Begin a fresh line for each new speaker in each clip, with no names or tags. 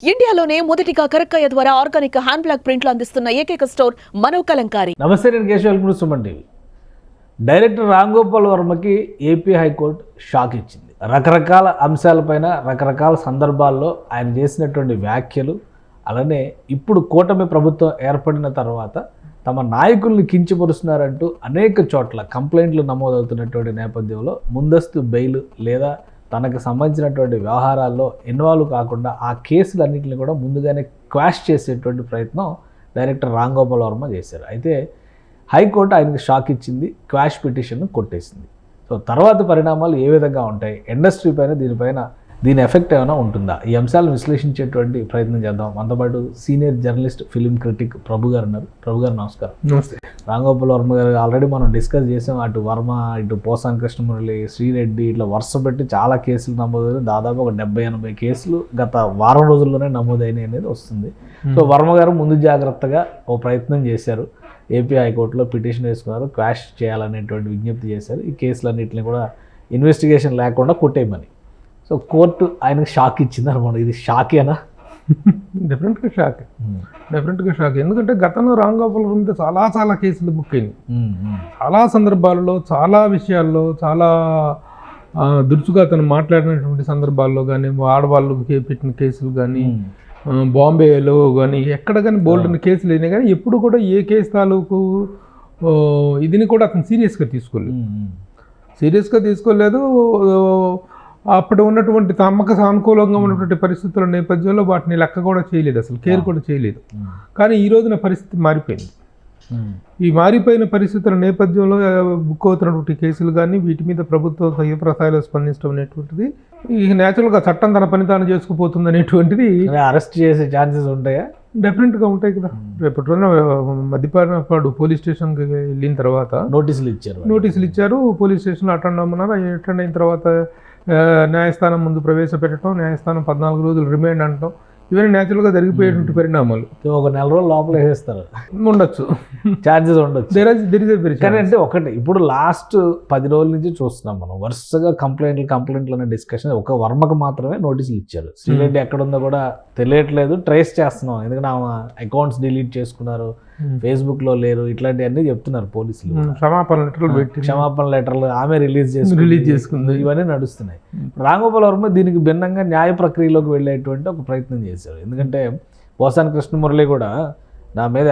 ఇండియాలోనే మొదటిగా కరక్కయ్య ద్వారా ఆర్గానిక్ హ్యాండ్ బ్లాక్ ప్రింట్లు అందిస్తున్న ఏకైక స్టోర్ మనో కలంకారీ.
నమస్తే, నేను కేశవ్ సుమన్ టీవీ. డైరెక్టర్ రామ్ గోపాల్ వర్మకి ఏపీ హైకోర్టు షాక్ ఇచ్చింది. రకరకాల అంశాలపైన రకరకాల సందర్భాల్లో ఆయన చేసినటువంటి వ్యాఖ్యలు, అలానే ఇప్పుడు కూటమి ప్రభుత్వం ఏర్పడిన తర్వాత తమ నాయకుల్ని కించపరుస్తున్నారంటూ అనేక చోట్ల కంప్లైంట్లు నమోదవుతున్నటువంటి నేపథ్యంలో ముందస్తు బెయిల్ లేదా తనకు సంబంధించినటువంటి వ్యవహారాల్లో ఇన్వాల్వ్ కాకుండా ఆ కేసులన్నింటినీ కూడా ముందుగానే క్వాష్ చేసేటువంటి ప్రయత్నం డైరెక్టర్ రామ్ గోపాల్ వర్మ చేశారు. అయితే హైకోర్టు ఆయనకి షాక్ ఇచ్చింది, క్వాష్ పిటిషన్ను కొట్టేసింది. సో తర్వాత పరిణామాలు ఏ విధంగా ఉంటాయి, ఇండస్ట్రీ పైన దీని ఎఫెక్ట్ ఏమైనా ఉంటుందా, ఈ అంశాలను విశ్లేషించేటువంటి ప్రయత్నం చేద్దాం. మనతోపాటు సీనియర్ జర్నలిస్ట్, ఫిలిం క్రిటిక్ ప్రభు గారు ఉన్నారు. ప్రభు గారు నమస్కారం.
నమస్తే.
రామ్ గోపాల్ వర్మ గారు ఆల్రెడీ మనం డిస్కస్ చేసాం. అటు వర్మ, ఇటు పోసాని కృష్ణమురళి, శ్రీరెడ్డి, ఇట్లా వరుస పెట్టి చాలా కేసులు నమోదైన, దాదాపు ఒక 70-80 కేసులు గత వారం రోజుల్లోనే నమోదైనాయి అనేది వస్తుంది. సో వర్మ గారు ముందు జాగ్రత్తగా ఓ ప్రయత్నం చేశారు. ఏపీ హైకోర్టులో పిటిషన్ వేసుకున్నారు, క్వాష్ చేయాలనేటువంటి విజ్ఞప్తి చేశారు. ఈ కేసులన్నింటినీ కూడా ఇన్వెస్టిగేషన్ లేకుండా కొట్టేయమని. సో కోర్టు ఆయనకు షాక్ ఇచ్చింది అనమాట. ఇది షాకేనా?
డెఫినెట్గా షాక్. ఎందుకంటే గతంలో రామ్ గోపాల్ మీద చాలా కేసులు బుక్ అయినాయి. చాలా సందర్భాల్లో, చాలా విషయాల్లో, చాలా దురుసుగా అతను మాట్లాడినటువంటి సందర్భాల్లో కానీ, ఆడవాళ్ళు పెట్టిన కేసులు కానీ, బాంబేలో కానీ, ఎక్కడ కానీ బోల్డ్ కేసులు అయినాయి. కానీ ఎప్పుడు కూడా ఏ కేసు తాలూకు ఇదిని కూడా అతను సీరియస్గా తీసుకోలేదు. అప్పుడు ఉన్నటువంటి తమకు సానుకూలంగా ఉన్నటువంటి పరిస్థితుల నేపథ్యంలో వాటిని లెక్క కూడా చేయలేదు, అసలు కేర్ కూడా చేయలేదు. కానీ ఈ రోజున పరిస్థితి మారిపోయింది. ఈ మారిపోయిన పరిస్థితుల నేపథ్యంలో బుక్ అవుతున్నటువంటి కేసులు కానీ, వీటి మీద ప్రభుత్వం తీవ్రస్థాయిలో స్పందించడం అనేటువంటిది, ఈ న్యాచురల్గా చట్టం తన పని తాను చేసుకుపోతుంది అనేటువంటిది.
అరెస్ట్ చేసే ఛాన్సెస్ ఉంటాయా?
డెఫినెట్గా ఉంటాయి కదా. రేపటి రోజున మద్యపాడు పోలీస్ స్టేషన్కి వెళ్ళిన తర్వాత నోటీసులు ఇచ్చారు. పోలీస్ స్టేషన్లో అటెండ్ అవ్వమన్నారు. అటెండ్ అయిన తర్వాత న్యాయస్థానం ముందు ప్రవేశపెట్టడం, న్యాయస్థానం 14 రోజులు రిమైండ్ అనటం, ఇవన్నీ న్యాచురల్గా జరిగిపోయేటువంటి పరిణామాలు.
ఒక నెల రోజులు లోపల వేసేస్తారు,
ఉండొచ్చు,
ఛాన్సెస్ ఉండొచ్చు.
కానీ
అంటే ఒకటి, ఇప్పుడు లాస్ట్ 10 రోజుల నుంచి చూస్తున్నాం మనం వరుసగా కంప్లైంట్లు అనే డిస్కషన్. ఒక వర్మకు మాత్రమే నోటీసులు ఇచ్చారు. శ్రీరెడ్డి ఎక్కడుందో కూడా తెలియట్లేదు, ట్రేస్ చేస్తున్నాం. ఎందుకంటే ఆమె అకౌంట్స్ డిలీట్ చేసుకున్నారు, ఫేస్బుక్లో లేరు, ఇట్లాంటివన్నీ చెప్తున్నారు పోలీసులు. క్షమాపణ లెటర్లు ఆమె రిలీజ్ చేసుకుంది, ఇవన్నీ నడుస్తున్నాయి. రామ్ గోపాల్ వర్మ దీనికి భిన్నంగా న్యాయ ప్రక్రియలోకి వెళ్ళేటువంటి ఒక ప్రయత్నం చేశారు. ఎందుకంటే పోసాని కృష్ణమురళి కూడా నా మీద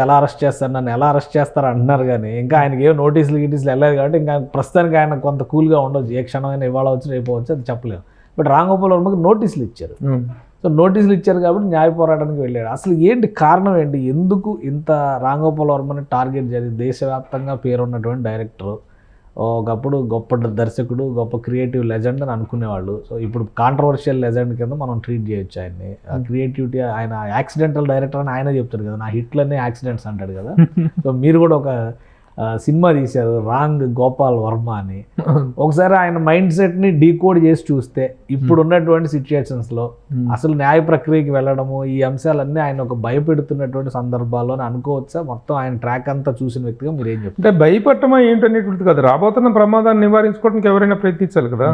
నన్ను ఎలా అరెస్ట్ చేస్తారు అంటున్నారు. కానీ ఇంకా ఆయనకి ఏమో నోటీసులు వెళ్ళలేదు కాబట్టి ఇంకా ప్రస్తుతానికి ఆయన కొంత కూల్గా ఉండొచ్చు. ఏ క్షణమైనా ఇవాళ వచ్చి రేపు వచ్చి అది చెప్పలేము. బట్ రామ్ గోపాల్ వర్మకి నోటీసులు ఇచ్చారు. సో నోటీసులు ఇచ్చారు కాబట్టి న్యాయ పోరాటానికి వెళ్ళాడు. అసలు ఏంటి కారణం ఏంటి, ఎందుకు ఇంత రామ్ గోపాల్ వర్మని టార్గెట్ జరిగింది? దేశవ్యాప్తంగా పేరున్నటువంటి డైరెక్టర్, ఒకప్పుడు గొప్ప దర్శకుడు, గొప్ప క్రియేటివ్ లెజెండ్ అని అనుకునేవాళ్ళు. సో ఇప్పుడు కాంట్రవర్షియల్ లెజెండ్ కింద మనం ట్రీట్ చేయొచ్చు ఆయన్ని. క్రియేటివిటీ, ఆయన యాక్సిడెంటల్ డైరెక్టర్ అని ఆయన చెప్తాడు కదా, నా హిట్లన్నీ యాక్సిడెంట్స్ అంటాడు కదా. సో మీరు కూడా ఒక సినిమా తీశారు రాంగ్ గోపాల్ వర్మ అని. ఒకసారి ఆయన మైండ్ సెట్ని డీకోడ్ చేసి చూస్తే ఇప్పుడు ఉన్నటువంటి సిచ్యుయేషన్స్లో అసలు న్యాయ ప్రక్రియకి వెళ్ళడము, ఈ అంశాలన్నీ ఆయన ఒక భయపెడుతున్నటువంటి సందర్భాల్లో అనుకోవచ్చా? మొత్తం ఆయన ట్రాక్ అంతా చూసిన వ్యక్తిగా మీరు ఏం చెప్తారు?
అంటే భయపడటమా ఏంటనేటువంటిది కదా, రాబోతున్న ప్రమాదాన్ని నివారించుకోవడానికి ఎవరైనా ప్రయత్నించాలి కదా.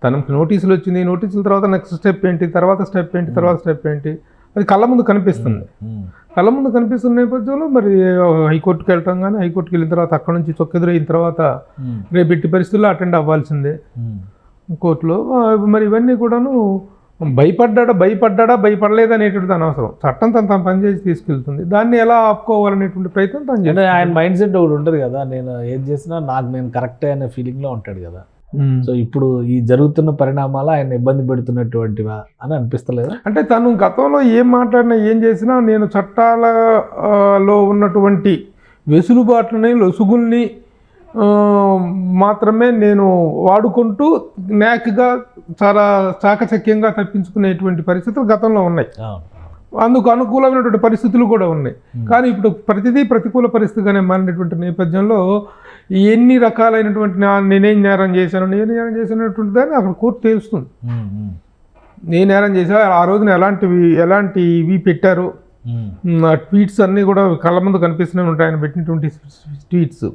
తనకు నోటీసులు వచ్చింది, నోటీసుల తర్వాత నెక్స్ట్ స్టెప్ ఏంటి, తర్వాత స్టెప్ ఏంటి, అది కళ్ళ ముందు కనిపిస్తున్న నేపథ్యంలో మరి హైకోర్టుకి వెళ్ళటం, కానీ హైకోర్టుకి వెళ్ళిన తర్వాత అక్కడ నుంచి చొక్కెదురైన తర్వాత రేపు ఎట్టి పరిస్థితుల్లో అటెండ్ అవ్వాల్సిందే కోర్టులో. మరి ఇవన్నీ కూడాను భయపడలేదా అనేటువంటిది అనవసరం. చట్టం తన పనిచేసి తీసుకెళ్తుంది, దాన్ని ఎలా ఆపుకోవాలనేటువంటి ప్రయత్నం తను చేయాలి.
ఆయన మైండ్ సెట్ ఒకటి ఉంటుంది కదా, నేను ఏది చేసినా నేను కరెక్టే అనే ఫీలింగ్లో ఉంటాడు కదా. సో ఇప్పుడు ఈ జరుగుతున్న పరిణామాలు ఆయన ఇబ్బంది పెడుతున్నటువంటివా అని అనిపిస్తలేదు?
అంటే తను గతంలో ఏం మాట్లాడినా ఏం చేసినా నేను చట్టాలలో ఉన్నటువంటి వెసులుబాట్లని, లొసుగుల్ని మాత్రమే నేను వాడుకుంటూ న్యాక్గా చాలా చాకచక్యంగా తప్పించుకునేటువంటి పరిస్థితులు గతంలో ఉన్నాయి. అందుకు అనుకూలమైనటువంటి పరిస్థితులు కూడా ఉన్నాయి. కానీ ఇప్పుడు ప్రతిదీ ప్రతికూల పరిస్థితిగానే మారినటువంటి నేపథ్యంలో ఎన్ని రకాలైనటువంటి నేనేం నేరం చేశానటువంటి దాన్ని అక్కడ కోర్టు తెలుస్తుంది. నేను నేరం చేసా, ఆ రోజున ఎలాంటివి పెట్టారు, ట్వీట్స్ అన్నీ కూడా కళ్ళ ముందు కనిపిస్తూనే ఉంటాయి. ఆయన పెట్టినటువంటి ట్వీట్స్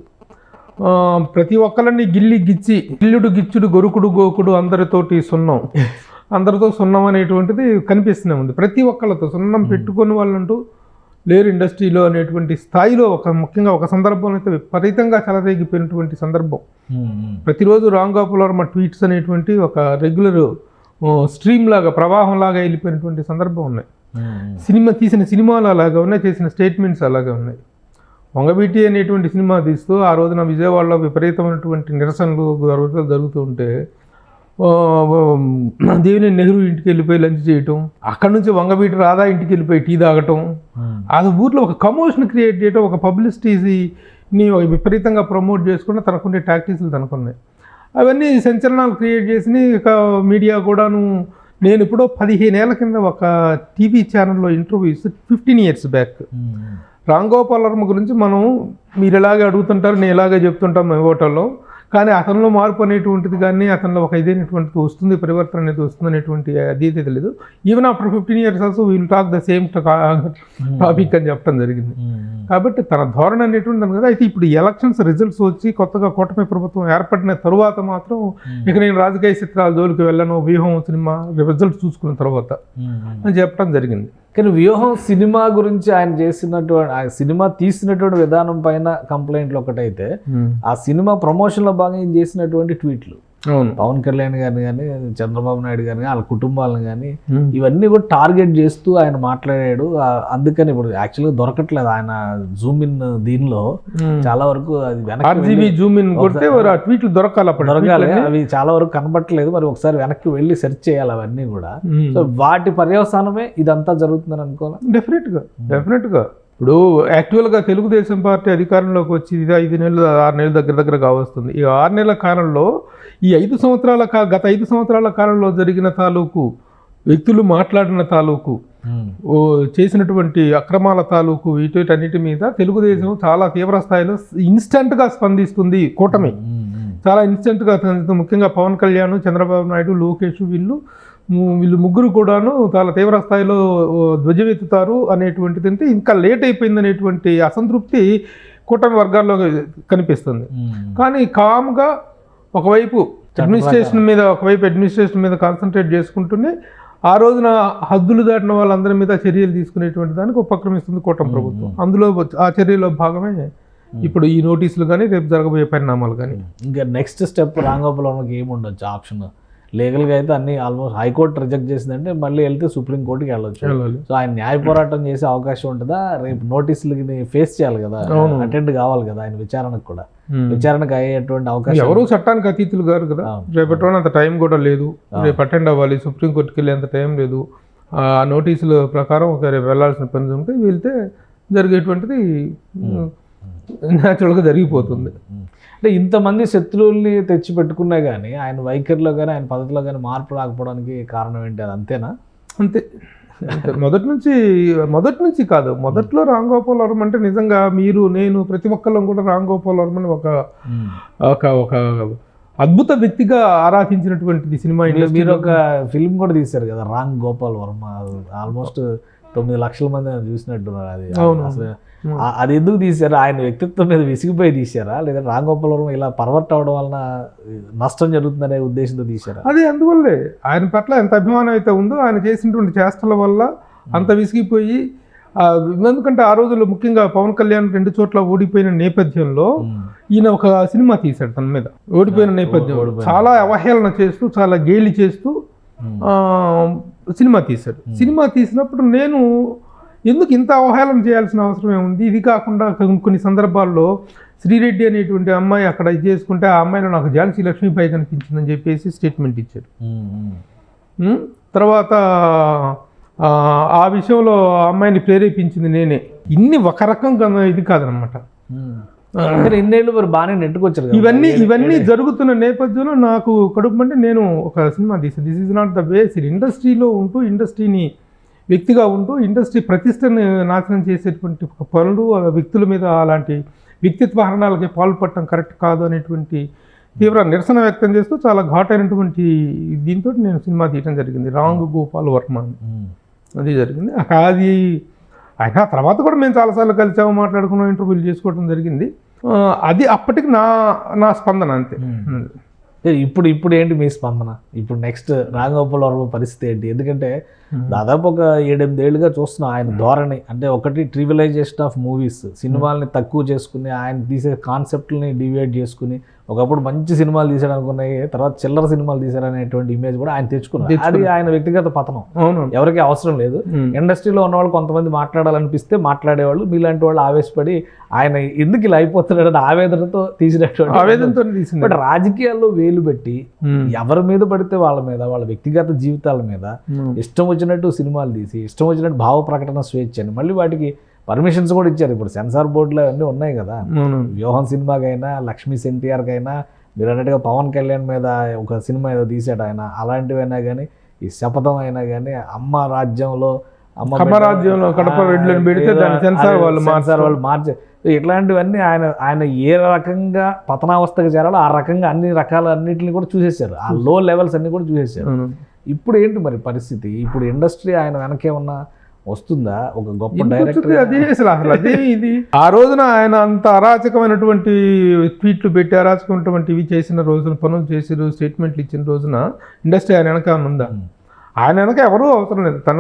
ప్రతి ఒక్కళ్ళని గిల్లుడు గిచ్చుడు గొరుకుడు గోకుడు అందరితోటి సున్నం అందరితో సున్నం అనేటువంటిది కనిపిస్తూనే ఉంది. ప్రతి ఒక్కళ్ళతో సున్నం పెట్టుకొని వాళ్ళంటూ లేరు ఇండస్ట్రీలో అనేటువంటి స్థాయిలో ముఖ్యంగా ఒక సందర్భంలో అయితే విపరీతంగా చెలరేగిపోయినటువంటి సందర్భం. ప్రతిరోజు రామ్ గోపాల్ వర్మ ట్వీట్స్ అనేటువంటి ఒక రెగ్యులర్ స్ట్రీమ్ లాగా ప్రవాహం లాగా వెళ్ళిపోయినటువంటి సందర్భం ఉన్నాయి. తీసిన సినిమాలు అలాగా ఉన్నాయి, చేసిన స్టేట్మెంట్స్ అలాగే ఉన్నాయి. వంగవీటి అనేటువంటి సినిమా తీస్తూ ఆ రోజున విజయవాడలో విపరీతమైనటువంటి నిరసనలు జరుగుతూ ఉంటే దేవినేని నెహ్రూ ఇంటికి వెళ్ళిపోయి లంచ్ చేయటం, అక్కడ నుంచి వంగవీటి రాధా ఇంటికి వెళ్ళిపోయి టీ తాగటం, అది ఊర్లో ఒక కమోషన్ క్రియేట్ చేయటం, ఒక పబ్లిసిటీని విపరీతంగా ప్రమోట్ చేసుకుంటే తనకుండే టాక్టిక్స్లు తనకున్నాయి. అవన్నీ సంచలనాలు క్రియేట్ చేసి ఇక మీడియా కూడాను. నేను ఇప్పుడు 15 ఏళ్ల కింద ఒక టీవీ ఛానల్లో ఇంటర్వ్యూ ఇస్తే 15 years బ్యాక్ రామ్ గోపాల్ వర్మ గురించి మీరు ఎలాగే అడుగుతుంటారు, నేను ఇలాగే చెప్తుంటాం మేము హోటల్లో, కానీ అతనిలో మార్పు అనేటువంటిది కానీ అతనిలో ఒక ఇదైనటువంటిది వస్తుంది, పరివర్తన అనేది వస్తుంది అనేటువంటి అది తెలియదు. Even after 15 years also will talk the same topic అని చెప్పడం జరిగింది. కాబట్టి తన ధోరణి అనేటువంటి కదా. అయితే ఇప్పుడు ఎలక్షన్స్ రిజల్ట్స్ వచ్చి కొత్తగా కూటమి ప్రభుత్వం ఏర్పడిన తరువాత మాత్రం ఇక నేను రాజకీయ చిత్రాల జోలికి వెళ్ళను, వ్యూహం సినిమా రిజల్ట్స్ చూసుకున్న తర్వాత అని చెప్పడం జరిగింది.
కానీ వ్యూహం సినిమా గురించి ఆయన చేసినటువంటి ఆ సినిమా తీసినటువంటి విధానం పైన కంప్లైంట్లు ఒకటైతే, ఆ సినిమా ప్రమోషన్లో భాగంగా ఈయన చేసినటువంటి ట్వీట్లు,
అవును,
పవన్ కళ్యాణ్ గారిని కానీ చంద్రబాబు నాయుడు గారిని వాళ్ళ కుటుంబాలను కానీ ఇవన్నీ కూడా టార్గెట్ చేస్తూ ఆయన మాట్లాడాడు. అందుకని ఇప్పుడు యాక్చువల్గా దొరకట్లేదు ఆయన జూమ్ ఇన్ దీనిలో చాలా వరకు అది
ట్వీట్లు
దొరకాలి, అవి చాలా వరకు కనబట్టలేదు. మరి ఒకసారి వెనక్కి వెళ్ళి సెర్చ్ చేయాలి అవన్నీ కూడా. సో వాటి పర్యవసానమే ఇదంతా జరుగుతుందని అనుకోవాలి.
డెఫినెట్గా ఇప్పుడు యాక్చువల్గా తెలుగుదేశం పార్టీ అధికారంలోకి వచ్చి 5 నెలలు 6 నెలల దగ్గర కావస్తుంది. ఈ 6 నెలల కాలంలో ఈ 5 సంవత్సరాల గత 5 సంవత్సరాల కాలంలో జరిగిన తాలూకు వ్యక్తులు మాట్లాడిన తాలూకు చేసినటువంటి అక్రమాల తాలూకు వీటన్నిటి మీద తెలుగుదేశం చాలా తీవ్ర స్థాయిలో ఇన్స్టెంట్గా స్పందిస్తుంది. కూటమి చాలా ఇన్స్టెంట్గా, ముఖ్యంగా పవన్ కళ్యాణ్, చంద్రబాబు నాయుడు, లోకేష్ వీళ్ళు ముగ్గురు కూడాను చాలా తీవ్ర స్థాయిలో ధ్వజమెత్తుతారు అనేటువంటిది ఇంకా లేట్ అయిపోయింది అనేటువంటి అసంతృప్తి కూటమి వర్గాల్లో కనిపిస్తుంది. కానీ కామ్గా ఒకవైపు అడ్మినిస్ట్రేషన్ మీద కాన్సన్ట్రేట్ చేసుకుంటూనే ఆ రోజున హద్దులు దాటిన వాళ్ళందరి మీద చర్యలు తీసుకునేటువంటి దానికి ఉపక్రమిస్తుంది కూటమి ప్రభుత్వం. అందులో ఆ చర్యలో భాగమే ఇప్పుడు ఈ నోటీసులు కానీ రేపు జరగబోయే పరిణామాలు కానీ.
ఇంకా నెక్స్ట్ స్టెప్ రామ్ గోపాల్ వర్మకి ఏముండొచ్చు ఆప్షన్? లీగల్గా అయితే అన్ని ఆల్మోస్ట్ హైకోర్టు రిజెక్ట్ చేసిందంటే మళ్ళీ వెళ్తే సుప్రీంకోర్టుకి వెళ్ళొచ్చు. సో ఆయన న్యాయ పోరాటం చేసే అవకాశం ఉంటుందా? రేపు నోటీసులకి ఫేస్ చేయాలి కదా, అటెండ్ కావాలి కదా ఆయన విచారణకు కూడా. విచారణకు అయ్యేటువంటి అవకాశం
ఎవరు చట్టానికి అతీతులు గారు కదా. రేపటి అంత టైం కూడా లేదు, రేపు అటెండ్ అవ్వాలి, సుప్రీంకోర్టుకి వెళ్ళేంత టైం లేదు. ఆ నోటీసుల ప్రకారం రేపు వెళ్లాల్సిన పని ఉంటే వెళ్తే జరిగేటువంటిది న్యాచురల్గా జరిగిపోతుంది.
అంటే ఇంతమంది శత్రువుల్ని తెచ్చి పెట్టుకున్నా కానీ ఆయన వైఖరిలో కానీ ఆయన పద్ధతిలో కానీ మార్పు రాకపోవడానికి కారణం ఏంటి? అది అంతేనా?
అంతే. మొదటి నుంచి కాదు. మొదట్లో రామ్ గోపాల్ వర్మ అంటే నిజంగా మీరు నేను ప్రతి ఒక్కళ్ళం కూడా రామ్ గోపాల్ వర్మని ఒక అద్భుత వ్యక్తిగా ఆరాధించినటువంటిది సినిమా ఇండస్ట్రీ.
మీరు ఒక ఫిల్మ్ కూడా తీశారు కదా రామ్ గోపాల్ వర్మ, ఆల్మోస్ట్ 9 లక్షల మంది చూసినట్టున్నారు. అది అసలు అది ఎందుకు తీశారు? ఆయన వ్యక్తిత్వం మీద విసిగిపోయి తీశారా, లేదా రామ్ గోపాల్ వర్మ ఇలా పర్వర్ట్ అవడం వలన నష్టం జరుగుతుందనే ఉద్దేశంతో తీశారా?
అదే అందువల్లే ఆయన పట్ల ఎంత అభిమానం అయితే ఉందో ఆయన చేసినటువంటి చేష్టల వల్ల అంత విసిగిపోయి. ఎందుకంటే ఆ రోజుల్లో ముఖ్యంగా పవన్ కళ్యాణ్ 2 చోట్ల ఓడిపోయిన నేపథ్యంలో ఈయన ఒక సినిమా తీశాడు. తన మీద ఓడిపోయిన నేపథ్యం చాలా అవహేళన చేస్తూ, చాలా గేలి చేస్తూ సినిమా తీశాడు. సినిమా తీసినప్పుడు నేను ఎందుకు ఇంత అవహేళన చేయాల్సిన అవసరం ఏముంది? ఇది కాకుండా కొన్ని సందర్భాల్లో శ్రీరెడ్డి అనేటువంటి అమ్మాయి అక్కడ ఇది చేసుకుంటే ఆ అమ్మాయిలో నాకు ఝాన్సీ లక్ష్మీబాయి కనిపించిందని చెప్పేసి స్టేట్మెంట్ ఇచ్చాడు. తర్వాత ఆ విషయంలో ఆ అమ్మాయిని ప్రేరేపించింది నేనే. ఒక రకంగా ఇది కాదనమాట.
ఇన్నేళ్ళు మరి బాగానే నెట్టుకొచ్చారు.
ఇవన్నీ జరుగుతున్న నేపథ్యంలో నాకు కడుపు అంటే నేను ఒక సినిమా తీసాను. This is not the way. ఇండస్ట్రీలో ఉంటూ ఇండస్ట్రీని వ్యక్తిగా ఉంటూ ఇండస్ట్రీ ప్రతిష్టని నాశనం చేసేటువంటి పనులు, వ్యక్తుల మీద అలాంటి వ్యక్తిత్వ హరణాలకి పాల్పడటం కరెక్ట్ కాదు అనేటువంటి తీవ్ర నిరసన వ్యక్తం చేస్తూ చాలా ఘాటైనటువంటి దీంతో నేను సినిమా తీయడం జరిగింది. రామ్ గోపాల్ వర్మ అది జరిగింది. అది అయినా తర్వాత కూడా మేము చాలాసార్లు కలిసాము, మాట్లాడుకున్నాం, ఇంటర్వ్యూలు చేసుకోవడం జరిగింది. అది అప్పటికి నా స్పందన అంతే.
ఇప్పుడు ఏంటి మీ స్పందన? ఇప్పుడు నెక్స్ట్ రాఘగోపాల్ వర్మ పరిస్థితి ఏంటి? ఎందుకంటే దాదాపు ఒక 7-8 ఏళ్ళుగా చూస్తున్నాం ఆయన ధోరణి. అంటే ఒకటి ట్రివిలైజేషన్ ఆఫ్ మూవీస్, సినిమాల్ని తక్కువ చేసుకుని ఆయన తీసే కాన్సెప్ట్ని డివైడ్ చేసుకుని ఒకప్పుడు మంచి సినిమాలు తీసాడు అనుకున్నాయి, తర్వాత చిల్లర సినిమాలు తీసారనేటువంటి ఇమేజ్ కూడా ఆయన తెచ్చుకున్నారు. అది ఆయన వ్యక్తిగత పతనం, ఎవరికి అవసరం లేదు. ఇండస్ట్రీలో ఉన్న వాళ్ళు కొంతమంది మాట్లాడాలనిపిస్తే మాట్లాడేవాళ్ళు, మీలాంటి వాళ్ళు ఆవేశపడి ఆయన ఎందుకు ఇలా అయిపోతున్నాడు ఆవేదనతో తీసినటువంటి. బట్ రాజకీయాల్లో వేలు పెట్టి ఎవరి మీద పడితే వాళ్ళ మీద, వాళ్ళ వ్యక్తిగత జీవితాల మీద ఇష్టం వచ్చినట్టు సినిమాలు తీసి ఇష్టం వచ్చినట్టు భావ ప్రకటన స్వేచ్ఛ అని మళ్ళీ వాటికి పర్మిషన్స్ కూడా ఇచ్చారు. ఇప్పుడు సెన్సార్ బోర్డులో అవన్నీ ఉన్నాయి కదా. వ్యూహం సినిమాకైనా, లక్ష్మీ ఎన్టీఆర్కైనా, మీరు అన్నట్టుగా పవన్ కళ్యాణ్ మీద ఒక సినిమా ఏదో తీసాడు ఆయన, అలాంటివైనా కానీ, ఈ శపథం అయినా కానీ, అమ్మ రాజ్యంలో సెన్సార్ వాళ్ళు మార్చే ఇట్లాంటివన్నీ ఆయన ఏ రకంగా పతనావస్థకు చేరాలో ఆ రకంగా అన్నిటిని కూడా చూసేశారు. ఆ లో లెవెల్స్ అన్ని కూడా చూసేశారు. ఇప్పుడు ఏంటి మరి పరిస్థితి? ఇప్పుడు ఇండస్ట్రీ ఆయన వెనకేమన్నా వస్తుందా? ఒక గొప్ప డైరెక్టర్
అదే ఇది ఆ రోజున ఆయన అంత అరాచకమైనటువంటి ట్వీట్లు పెట్టి అరాచకమైనటువంటివి చేసిన రోజున, పనులు చేసిన స్టేట్మెంట్లు ఇచ్చిన రోజున ఇండస్ట్రీ ఆయన వెనక ఉందా? ఆయన వెనక ఎవరూ అవసరం లేదు. తన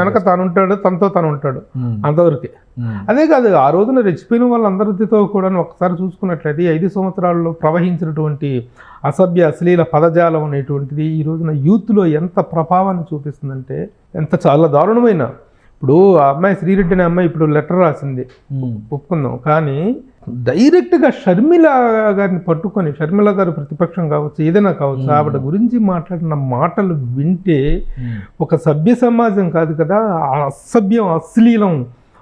వెనక తను ఉంటాడు, తనతో తను ఉంటాడు, అంతవరకే. అదే కాదు, ఆ రోజున రెచ్చిపోయిన వాళ్ళందరితో కూడా ఒకసారి చూసుకున్నట్లయితే 5 సంవత్సరాల్లో ప్రవహించినటువంటి అసభ్య అశ్లీల పదజాలం అనేటువంటిది ఈ రోజున యూత్లో ఎంత ప్రభావాన్ని చూపిస్తుందంటే ఎంత చాలా దారుణమైన. ఇప్పుడు ఆ అమ్మాయి శ్రీరెడ్డి అనే అమ్మాయి ఇప్పుడు లెటర్ రాసింది, ఒప్పుకుందాం. కానీ డైరెక్ట్గా షర్మిల గారిని పట్టుకొని, షర్మిల గారు ప్రతిపక్షం కావచ్చు, ఏదైనా కావచ్చు, ఆవిడ గురించి మాట్లాడిన మాటలు వింటే ఒక సభ్య సమాజం కాదు కదా, అసభ్యం, అశ్లీలం,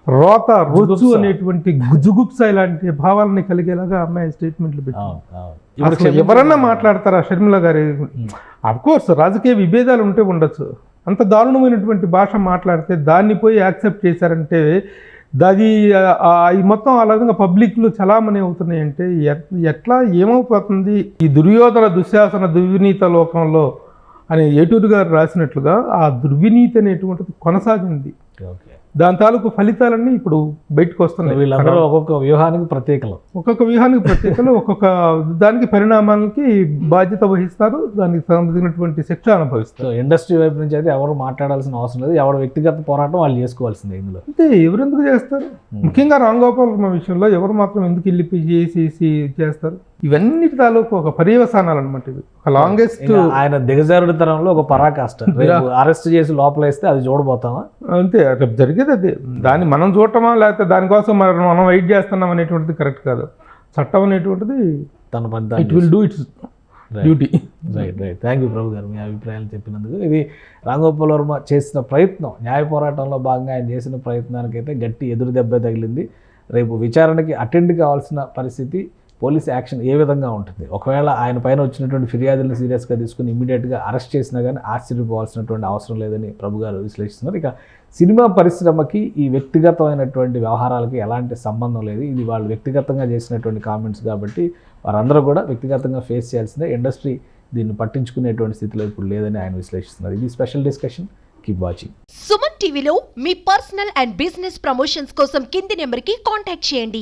రోత, రొచ్చు అనేటువంటి గుజుగుప్స ఇలాంటి భావాలని కలిగేలాగా అమ్మాయి స్టేట్మెంట్లు పెట్టారు. ఎవరన్నా మాట్లాడతారా షర్మిల గారి? అఫ్కోర్స్ రాజకీయ విభేదాలు ఉంటే ఉండొచ్చు, అంత దారుణమైనటువంటి భాష మాట్లాడితే దాన్ని పోయి యాక్సెప్ట్ చేశారంటే అది మొత్తం ఆ విధంగా పబ్లిక్లో చలామణి అవుతున్నాయంటే ఎట్లా ఏమైపోతుంది? ఈ దుర్యోధన దుశ్శాసన దుర్వినీత లోకంలో అని ఏటూరు గారు రాసినట్లుగా ఆ దుర్వినీతి అనేటువంటిది కొనసాగింది. దాని తాలూకు ఫలితాలన్నీ ఇప్పుడు బయటకు వస్తున్నాయి.
వీళ్ళందరూ ఒక్కొక్క వ్యూహానికి ప్రత్యేకలు,
ఒక్కొక్క దానికి పరిణామాలకి బాధ్యత వహిస్తారు, దానికి సంబంధించినటువంటి శిక్ష అనుభవిస్తారు.
ఇండస్ట్రీ వైపు నుంచి అయితే ఎవరు మాట్లాడాల్సిన అవసరం లేదు, ఎవరు వ్యక్తిగత పోరాటం వాళ్ళు చేసుకోవాల్సిందే. ఇందులో
అంటే ఎవరు ఎందుకు చేస్తారు? ముఖ్యంగా రాంగోపాల్ వర్మ విషయంలో ఎవరు మాత్రం ఎందుకు వెళ్ళి చేసి చేస్తారు? ఇవన్నీ తాలూకు ఒక పర్యవసానాలు అనమాట. ఇవి ఒక లాంగెస్ట్
ఆయన దిగజారుడి తరంలో ఒక పరాకాష్ట. అరెస్ట్ చేసి లోపల వేస్తే అది చూడబోతామా?
అంతే, రేపు జరిగేది అదే. దాన్ని మనం చూడటమా లేకపోతే దానికోసం మనం వెయిట్ చేస్తున్నాం అనేటువంటిది కరెక్ట్ కాదు. చట్టం అనేటువంటిది
తన పని
it will do its duty.
Right. Thank you Prabhu గారు, మీ అభిప్రాయాలు చెప్పినందుకు. ఇది రాంగోపాల్ వర్మ చేసిన ప్రయత్నం, న్యాయ పోరాటంలో భాగంగా ఆయన చేసిన ప్రయత్నానికైతే గట్టి ఎదురు దెబ్బ తగిలింది. రేపు విచారణకి అటెండ్ కావాల్సిన పరిస్థితి, పోలీస్ యాక్షన్ ఏ విధంగా ఉంటుంది? ఒకవేళ ఆయన పైన వచ్చినటువంటి ఫిర్యాదులను సీరియస్గా తీసుకుని ఇమీడియట్గా అరెస్ట్ చేసినా కానీ ఆశ్చర్యపోవాల్సినటువంటి అవసరం లేదని ప్రభు గారు విశ్లేషిస్తున్నారు. ఇక సినిమా పరిశ్రమకి ఈ వ్యక్తిగతమైనటువంటి వ్యవహారాలకి ఎలాంటి సంబంధం లేదు, ఇది వాళ్ళు వ్యక్తిగతంగా చేసినటువంటి కామెంట్స్ కాబట్టి వారందరూ కూడా వ్యక్తిగతంగా ఫేస్ చేయాల్సిందే. ఇండస్ట్రీ దీన్ని పట్టించుకునేటువంటి స్థితిలో ఇప్పుడు లేదని ఆయన విశ్లేషిస్తున్నారు. ఇది special discussion. Keep watching.
Suman టీవీలో మీ పర్సనల్ అండ్ బిజినెస్ ప్రమోషన్స్ కోసం కింది నెంబర్కి కాంటాక్ట్ చేయండి.